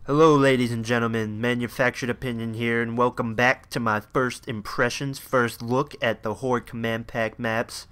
Hello ladies and gentlemen, Manufactured Opinion here, and welcome back to my first impressions, first look at the Horde command pack maps.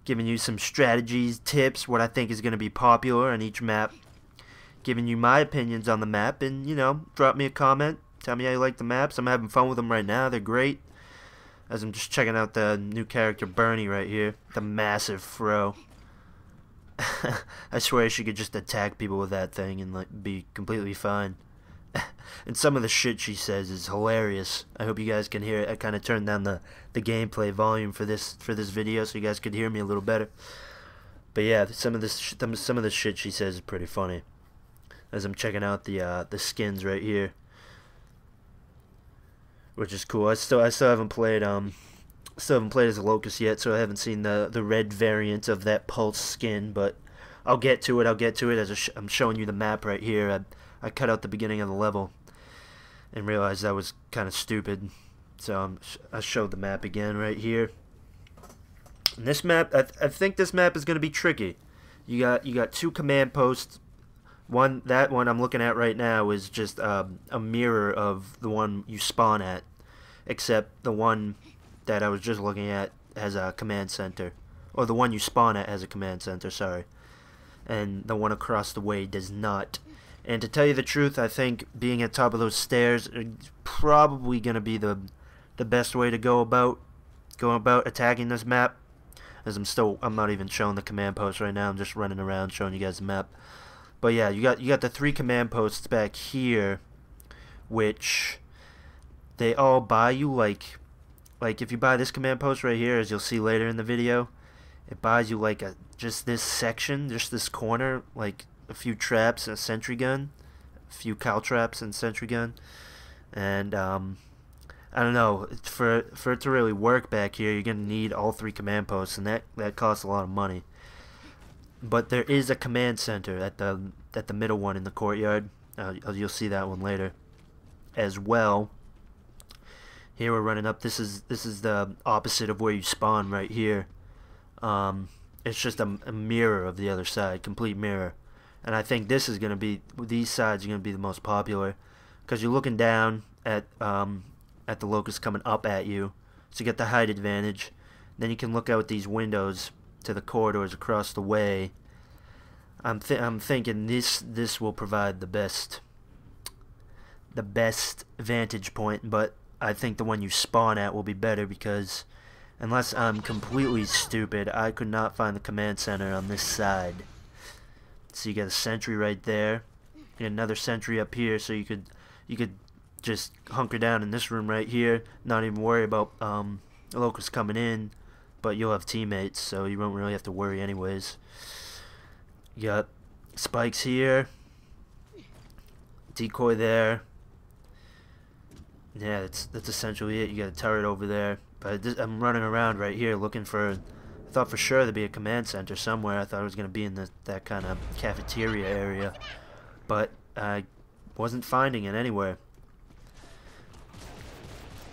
Giving you some strategies, tips, what I think is going to be popular on each map. Giving you my opinions on the map, and drop me a comment, tell me how you like the maps. I'm having fun with them right now, they're great. As I'm just checking out the new character Bernie right here, the massive fro. I swear she could just attack people with that thing and be completely fine. And some of the shit she says is hilarious. I hope you guys can hear it. I kind of turned down the gameplay volume for this video so you guys could hear me a little better. But yeah, some of the shit she says is pretty funny. As I'm checking out the skins right here, which is cool. I still haven't played as a Locust yet, so I haven't seen the red variant of that Pulse skin, but I'll get to it. As I'm showing you the map right here. I cut out the beginning of the level and realized that was kind of stupid, so I showed the map again right here. And this map, I think this map is going to be tricky. You got two command posts. That one I'm looking at right now is just a mirror of the one you spawn at, except the one that I was just looking at has a command center, or the one you spawn at has a command center, sorry, and the one across the way does not. And to tell you the truth, I think being at top of those stairs is probably going to be the best way to go about attacking this map. As I'm not even showing the command post right now. I'm just running around showing you guys the map. But yeah, you got the three command posts back here, which they all buy you like if you buy this command post right here, as you'll see later in the video, it buys you just this section, just this corner, like a few traps and a sentry gun, a few caltraps and sentry gun, and I don't know, for it to really work back here, you're gonna need all three command posts, and that costs a lot of money. But there is a command center at the middle one in the courtyard. You'll see that one later as well. Here we're running up. This is the opposite of where you spawn right here. It's just a mirror of the other side, complete mirror. And I think these sides are gonna be the most popular, because you're looking down at the Locust coming up at you, so you get the height advantage. Then you can look out these windows to the corridors across the way. I'm thinking this will provide the best vantage point, but I think the one you spawn at will be better, because unless I'm completely stupid, I could not find the command center on this side. So you got a sentry right there, and another sentry up here, so you could just hunker down in this room right here, not even worry about Locusts coming in, but you'll have teammates, so you won't really have to worry anyways. You got spikes here, decoy there. Yeah, that's essentially it. You got a turret over there, but I'm running around right here looking for. I thought for sure there'd be a command center somewhere. I thought it was gonna be in that kind of cafeteria area, but I wasn't finding it anywhere.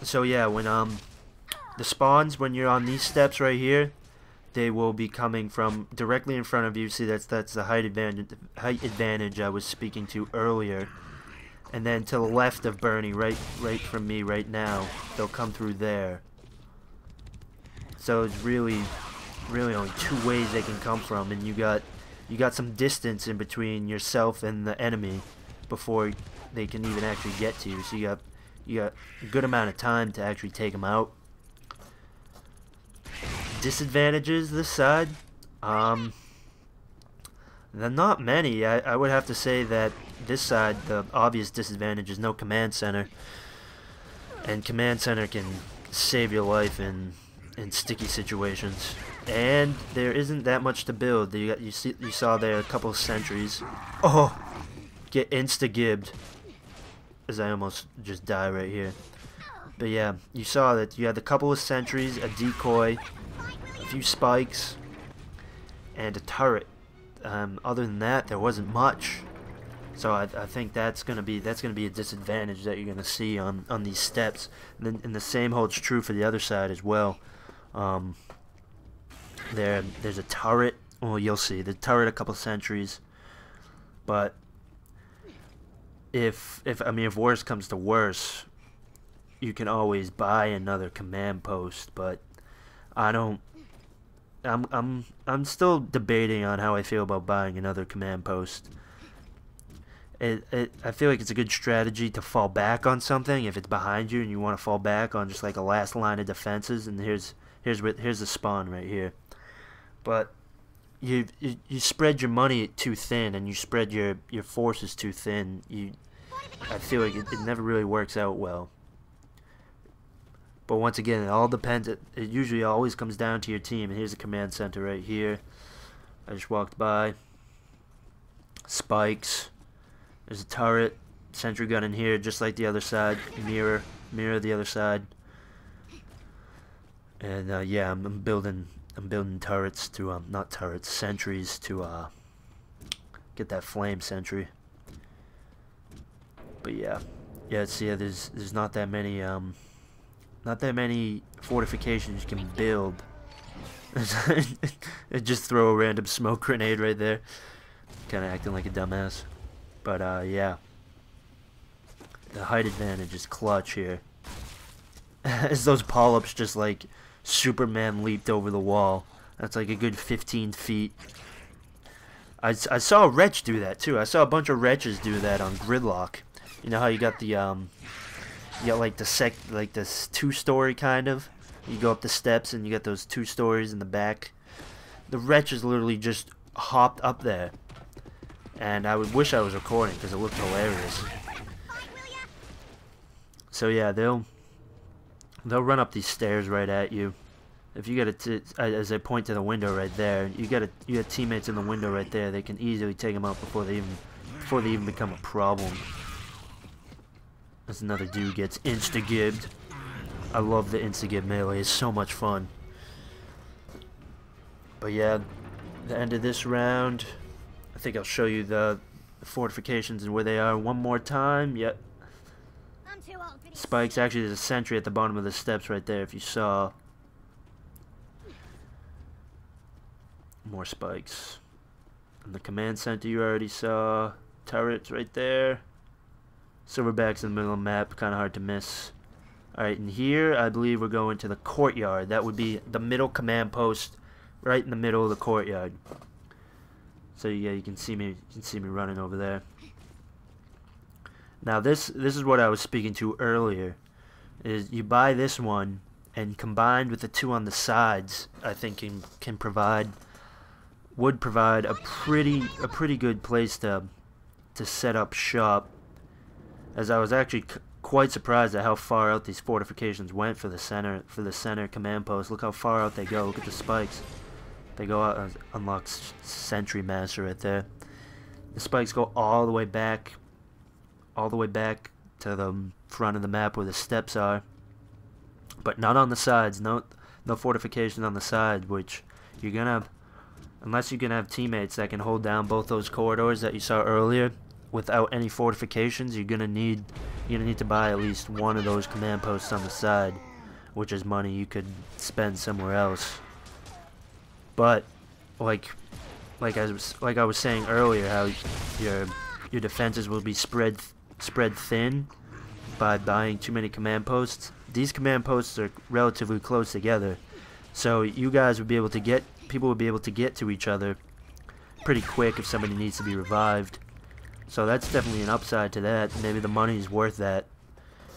So yeah, when the spawns, when you're on these steps right here, they will be coming from directly in front of you. See, that's the height advantage I was speaking to earlier. And then to the left of Bernie, right from me right now, they'll come through there. So it's really only two ways they can come from, and you got some distance in between yourself and the enemy before they can even actually get to you. So you got a good amount of time to actually take them out. Disadvantages this side, they're not many. I would have to say that this side, the obvious disadvantage is no command center, and command center can save your life in sticky situations. And there isn't that much to build. You saw there a couple of sentries. Oh, get insta-gibbed, as I almost just die right here. But yeah, you saw that you had a couple of sentries, a decoy, a few spikes, and a turret. Other than that, there wasn't much. So I think that's gonna be a disadvantage that you're gonna see on these steps. And the same holds true for the other side as well. There's a turret. Well, you'll see the turret, a couple sentries, but if worse comes to worse, you can always buy another command post, but I don't. I'm still debating on how I feel about buying another command post. I feel like it's a good strategy to fall back on something if it's behind you and you want to fall back on just like a last line of defenses. And here's the spawn right here. But you spread your money too thin, and you spread your forces too thin. I feel like it never really works out well. But once again, it all depends. It usually always comes down to your team. And here's the command center right here. I just walked by. Spikes. There's a turret, sentry gun in here, just like the other side. Mirror the other side. And yeah, I'm building turrets to not turrets, sentries to get that flame sentry. But yeah, see, there's not that many fortifications you can build. Just throw a random smoke grenade right there. Kind of acting like a dumbass. But yeah, the height advantage is clutch here. As those polyps just like Superman leaped over the wall. That's like a good 15 feet. I saw a wretch do that too. I saw a bunch of wretches do that on Gridlock. You know how you got the you got like this 2-story kind of. You go up the steps and you got those 2 stories in the back. The wretches literally just hopped up there. And I would wish I was recording because it looked hilarious. So yeah, they'll run up these stairs right at you. If you get as I point to the window right there, you got teammates in the window right there. They can easily take them out before they even become a problem. As another dude gets insta-gibbed. I love the insta-gib melee. It's so much fun. But yeah, the end of this round. I think I'll show you the fortifications and where they are one more time. Yep. Spikes. Actually, there's a sentry at the bottom of the steps right there, if you saw. More spikes. And the command center you already saw. Turrets right there. Silverback's in the middle of the map. Kind of hard to miss. Alright, and here I believe we're going to the courtyard. That would be the middle command post. Right in the middle of the courtyard. So yeah, you can see me running over there. Now this is what I was speaking to earlier. Is you buy this one, and combined with the 2 on the sides, I think would provide a pretty good place to set up shop. As I was actually quite surprised at how far out these fortifications went for the center command post. Look how far out they go. Look at the spikes. They go out and unlock Sentry Master right there. The spikes go all the way back to the front of the map where the steps are, but not on the sides. No fortification on the side. Which you're gonna, unless you can have teammates that can hold down both those corridors that you saw earlier, without any fortifications, you're gonna need to buy at least one of those command posts on the side, which is money you could spend somewhere else. But like I was saying earlier, how your defenses will be spread thin by buying too many command posts. These command posts are relatively close together, so you guys would be able to get to each other pretty quick if somebody needs to be revived. So that's definitely an upside to that. Maybe the money is worth that.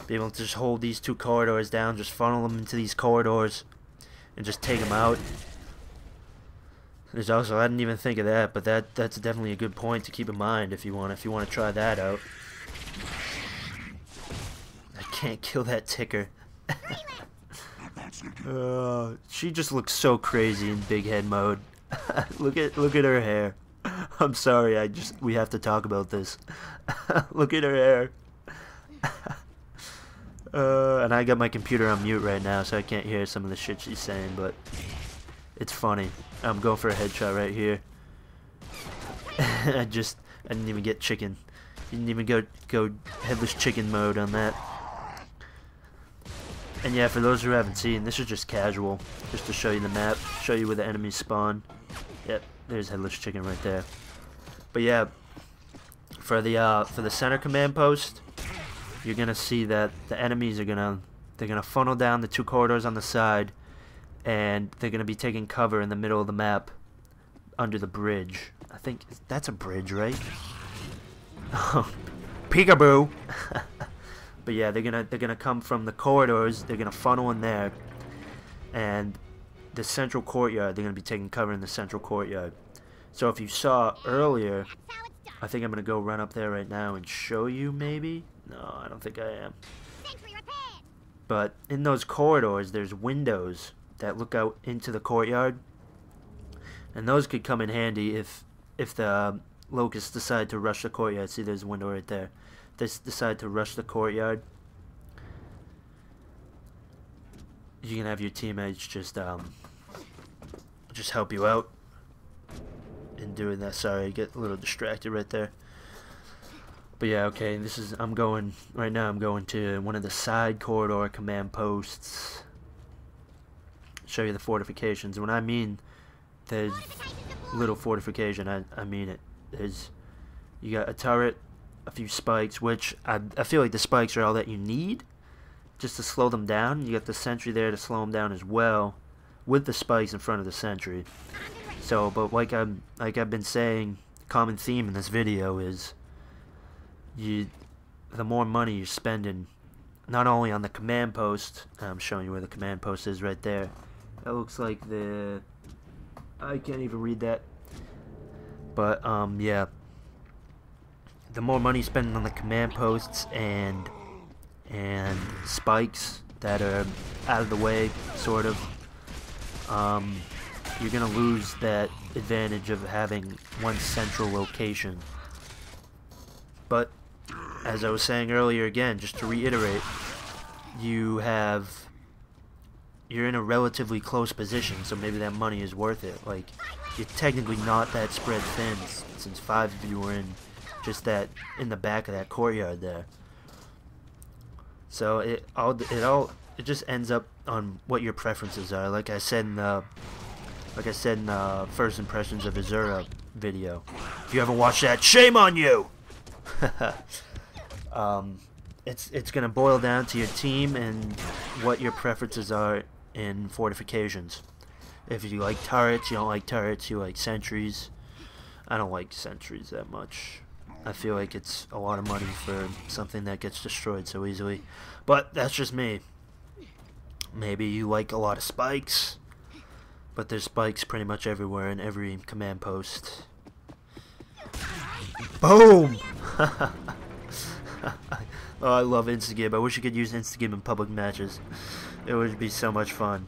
Be able to just hold these 2 corridors down, just funnel them into these corridors, and just take them out. There's also, I didn't even think of that, but that's definitely a good point to keep in mind if you want to try that out. I can't kill that ticker. She just looks so crazy in big head mode. Look at her hair. I'm sorry, we have to talk about this. Look at her hair. And I got my computer on mute right now, so I can't hear some of the shit she's saying, but it's funny. I'm going for a headshot right here. I didn't even get chicken. Didn't even go headless chicken mode on that. And yeah, for those who haven't seen, this is just casual, just to show you the map, show you where the enemies spawn. Yep, there's headless chicken right there. But yeah, For the center command post, you're gonna see that the enemies are gonna funnel down the 2 corridors on the side, and they're gonna be taking cover in the middle of the map under the bridge. I think that's a bridge, right? Peekaboo. But yeah, they're gonna come from the corridors. They're gonna funnel in there, and the central courtyard. They're gonna be taking cover in the central courtyard. So if you saw earlier, I think I'm gonna go run up there right now and show you. Maybe. No, I don't think I am. But in those corridors, there's windows that look out into the courtyard, and those could come in handy if the locusts decide to rush the courtyard. See, there's a window right there. If they decide to rush the courtyard, you can have your teammates just help you out in doing that. Sorry, I get a little distracted right there. But yeah, okay, I'm going to one of the side corridor command posts. Show you the fortifications. When I mean there's little fortification, I mean it. You got a turret, a few spikes, which I feel like the spikes are all that you need just to slow them down. You got the sentry there to slow them down as well, with the spikes in front of the sentry. So, but like I've been saying, common theme in this video is the more money you're spending, not only on the command post. I'm showing you where the command post is right there. That looks like I can't even read that. But yeah, the more money you spend on the command posts and spikes that are out of the way, sort of, you're gonna lose that advantage of having one central location. But as I was saying earlier, again, just to reiterate, you're in a relatively close position, so maybe that money is worth it. Like, you're technically not that spread thin, since 5 of you were in just that in the back of that courtyard there. So it just ends up on what your preferences are. Like I said in the first impressions of Azura video. If you haven't watched that, shame on you. It's gonna boil down to your team and what your preferences are in fortifications. If you like turrets, you don't like turrets, you like sentries. I don't like sentries that much. I feel like it's a lot of money for something that gets destroyed so easily. But that's just me. Maybe you like a lot of spikes, but there's spikes pretty much everywhere in every command post. Boom! Oh, I love Instagib. I wish you could use Instagib in public matches. It would be so much fun.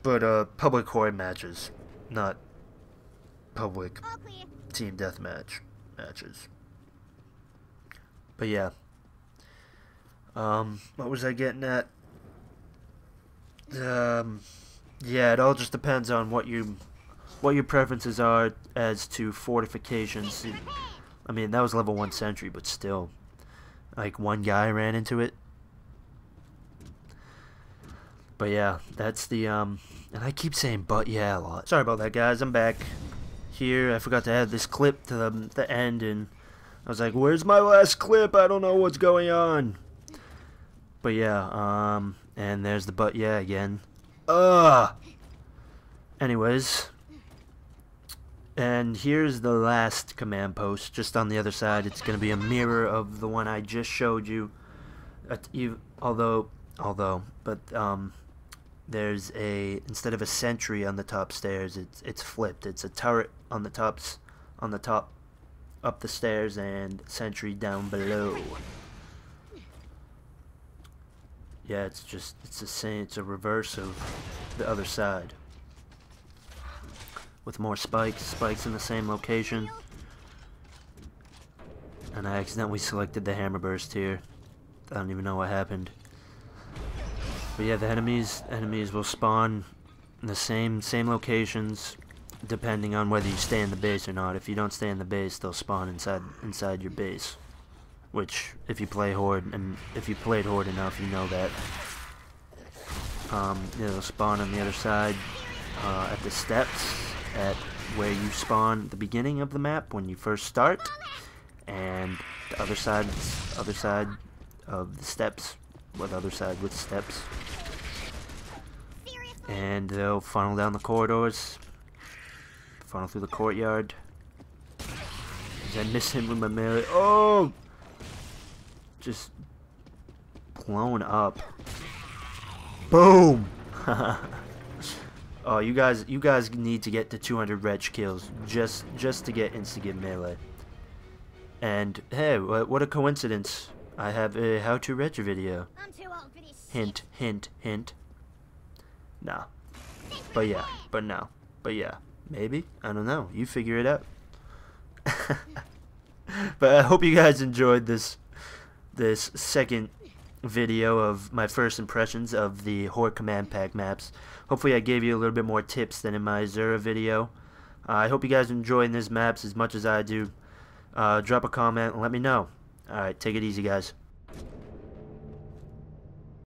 But public Horde matches, not public team deathmatch matches. But yeah. What was I getting at? Yeah, it all just depends on what your preferences are as to fortifications. I mean, that was level 1 sentry, but still, like, one guy ran into it. But yeah, that's the and I keep saying "but yeah" a lot. Sorry about that, guys. I'm back here. I forgot to add this clip to the end, and I was like, "Where's my last clip? I don't know what's going on." But yeah, and there's the "but yeah" again. Anyways, and here's the last command post, just on the other side. It's gonna be a mirror of the one I just showed you. There's instead of a sentry on the top stairs, it's flipped. It's a turret on the top up the stairs, and sentry down below. Yeah, it's the same. It's a reverse of the other side, with more spikes in the same location. And I accidentally selected the hammer burst here. I don't even know what happened. But yeah, the enemies will spawn in the same locations, depending on whether you stay in the base or not. If you don't stay in the base, they'll spawn inside your base. Which, if you play Horde, and if you played Horde enough, you know that. Yeah, they'll spawn on the other side, at the steps, at where you spawn at the beginning of the map when you first start, and the other side of the steps, with the other side with steps, and they'll funnel down the corridors, funnel through the courtyard. As I miss him with my melee. Oh, just blown up. Boom. Oh, you guys need to get to 200 reg kills just to get insta-get melee. And hey, what a coincidence! I have a how-to reg video. I'm too old for this. Hint, hint, hint. Nah. But yeah. But no. But yeah. Maybe. I don't know. You figure it out. But I hope you guys enjoyed this second video of my first impressions of the Horde command pack maps. Hopefully I gave you a little bit more tips than in my Zura video. I hope you guys are enjoying these maps as much as I do. Drop a comment and let me know. Alright, take it easy, guys.